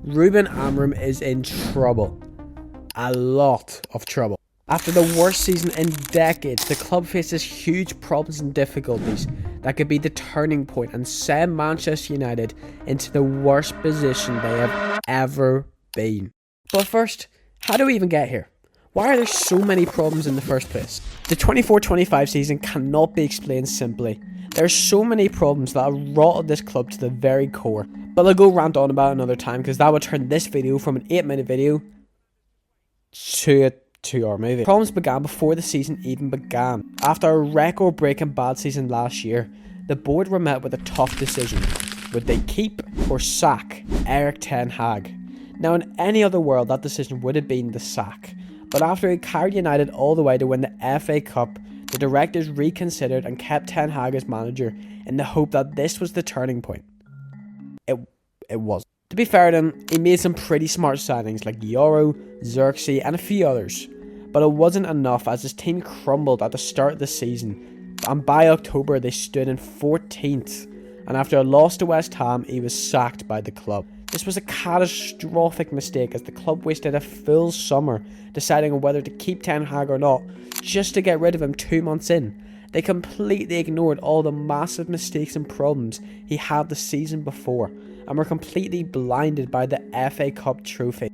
Ruben Amorim is in trouble. A lot of trouble. After the worst season in decades, the club faces huge problems and difficulties that could be the turning point and send Manchester United into the worst position they have ever been. But first, how do we even get here? Why are there so many problems in the first place? The 24-25 season cannot be explained simply. There are so many problems that have rotted this club to the very core. But I'll go rant on about it another time, because that would turn this video from an 8-minute video to a 2-hour movie. Problems began before the season even began. After a record-breaking bad season last year, the board were met with a tough decision. Would they keep or sack Ten Hag? Now, in any other world, that decision would have been the sack. But after he carried United all the way to win the FA Cup, the directors reconsidered and kept Ten Hag as manager in the hope that this was the turning point. It wasn't. To be fair to him, he made some pretty smart signings like Yoro, Xerxes and a few others. But it wasn't enough as his team crumbled at the start of the season, and by October they stood in 14th, and after a loss to West Ham he was sacked by the club. This was a catastrophic mistake as the club wasted a full summer deciding on whether to keep Ten Hag or not, just to get rid of him 2 months in. They completely ignored all the massive mistakes and problems he had the season before, and were completely blinded by the FA Cup trophy.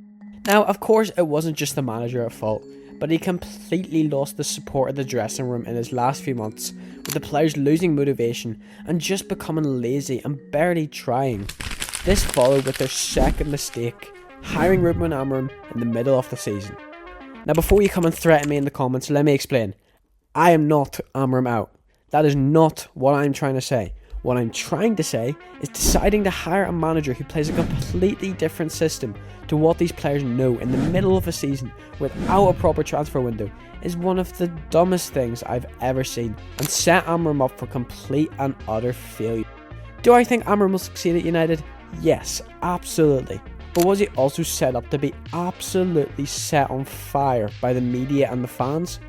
Now, of course, it wasn't just the manager at fault, but he completely lost the support of the dressing room in his last few months, with the players losing motivation and just becoming lazy and barely trying. This followed with their second mistake, hiring Ruben Amorim in the middle of the season. Now, before you come and threaten me in the comments, let me explain. I am not Amorim out. That is not what I'm trying to say. What I'm trying to say is deciding to hire a manager who plays a completely different system to what these players know in the middle of a season without a proper transfer window is one of the dumbest things I've ever seen, and set Amorim up for complete and utter failure. Do I think Amorim will succeed at United? Yes, absolutely. But was he also set up to be absolutely set on fire by the media and the fans?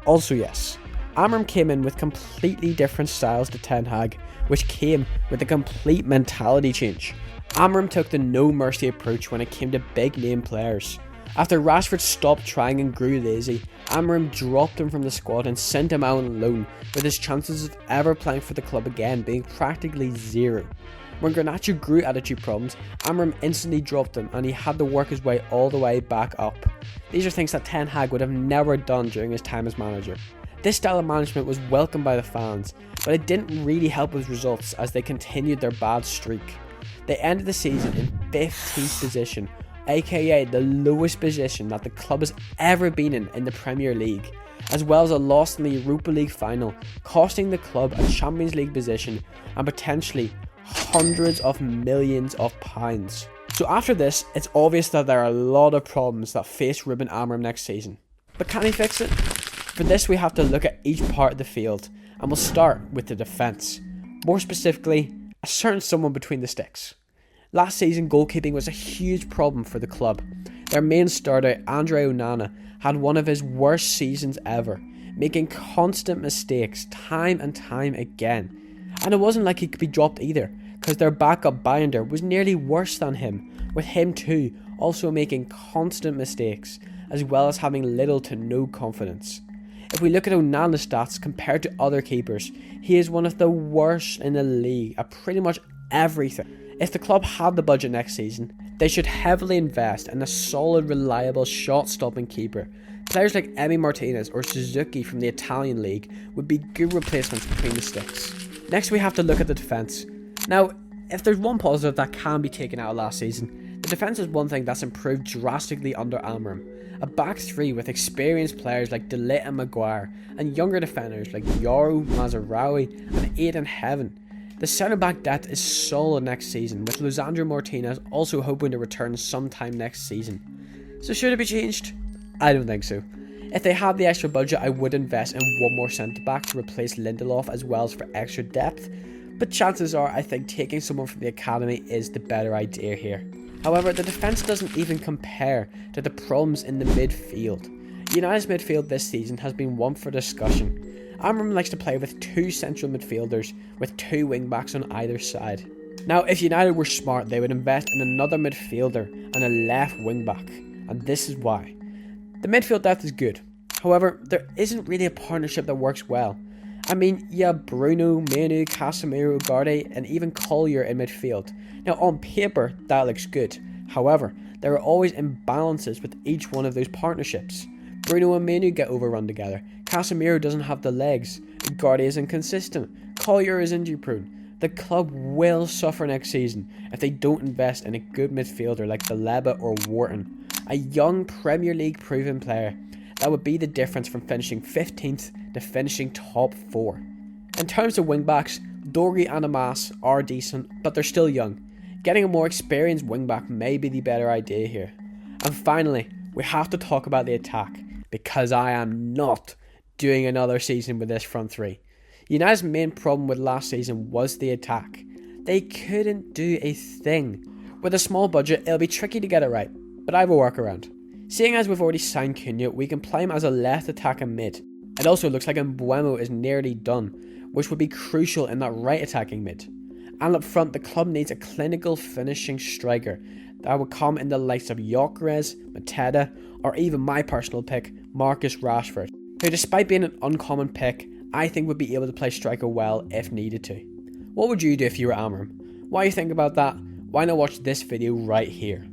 Also yes. Amorim came in with completely different styles to Ten Hag, which came with a complete mentality change. Amorim took the no mercy approach when it came to big name players. After Rashford stopped trying and grew lazy, Amorim dropped him from the squad and sent him out on loan, with his chances of ever playing for the club again being practically zero. When Garnacho grew attitude problems, Amorim instantly dropped him and he had to work his way all the way back up. These are things that Ten Hag would have never done during his time as manager. This style of management was welcomed by the fans, but it didn't really help with results as they continued their bad streak. They ended the season in 15th position, aka the lowest position that the club has ever been in the Premier League, as well as a loss in the Europa League final, costing the club a Champions League position and potentially hundreds of millions of pounds. So after this, it's obvious that there are a lot of problems that face Ruben Amorim next season. But can he fix it? For this, we have to look at each part of the field, and we'll start with the defence. More specifically, a certain someone between the sticks. Last season, goalkeeping was a huge problem for the club. Their main starter, Andre Onana, had one of his worst seasons ever, making constant mistakes time and time again. And it wasn't like he could be dropped either, because their backup Binder was nearly worse than him, with him too also making constant mistakes, as well as having little to no confidence. If we look at Onana's stats compared to other keepers, he is one of the worst in the league at pretty much everything. If the club had the budget next season, they should heavily invest in a solid, reliable shot-stopping keeper. Players like Emi Martinez or Suzuki from the Italian league would be good replacements between the sticks. Next, we have to look at the defence. Now, if there's one positive that can be taken out of last season, the defence is one thing that's improved drastically under Amorim. A back three with experienced players like De Ligt and Maguire, and younger defenders like Yoro, Mazraoui and Aiden Heaven. The centre-back depth is solid next season, with Lisandro Martinez also hoping to return sometime next season. So should it be changed? I don't think so. If they had the extra budget, I would invest in one more centre-back to replace Lindelof as well as for extra depth, but chances are I think taking someone from the academy is the better idea here. However, the defence doesn't even compare to the problems in the midfield. United's midfield this season has been one for discussion. Amorim likes to play with two central midfielders with two wing backs on either side. Now, if United were smart, they would invest in another midfielder and a left wing back, and this is why. The midfield depth is good, however, there isn't really a partnership that works well. I mean, you have Bruno, Manu, Casemiro, Ugarte, and even Collier in midfield. Now, on paper, that looks good. However, there are always imbalances with each one of those partnerships. Bruno and Manu get overrun together. Casemiro doesn't have the legs. Ugarte is inconsistent. Collier is injury prone. The club will suffer next season if they don't invest in a good midfielder like Baleba or Wharton, a young Premier League proven player that would be the difference from finishing 15th to finishing top 4. In terms of wingbacks, Dorgi and Amas are decent, but they're still young. Getting a more experienced wingback may be the better idea here. And finally, we have to talk about the attack, because I am not doing another season with this front three. United's main problem with last season was the attack. They couldn't do a thing. With a small budget, it'll be tricky to get it right, but I have a workaround. Seeing as we've already signed Cunha, we can play him as a left attacking mid. It also looks like Mbeumo is nearly done, which would be crucial in that right attacking mid. And up front, the club needs a clinical finishing striker that would come in the likes of Gyökeres, Mateta, or even my personal pick, Marcus Rashford, who despite being an uncommon pick, I think would be able to play striker well if needed to. What would you do if you were Amorim? What do you think about that? Why not watch this video right here?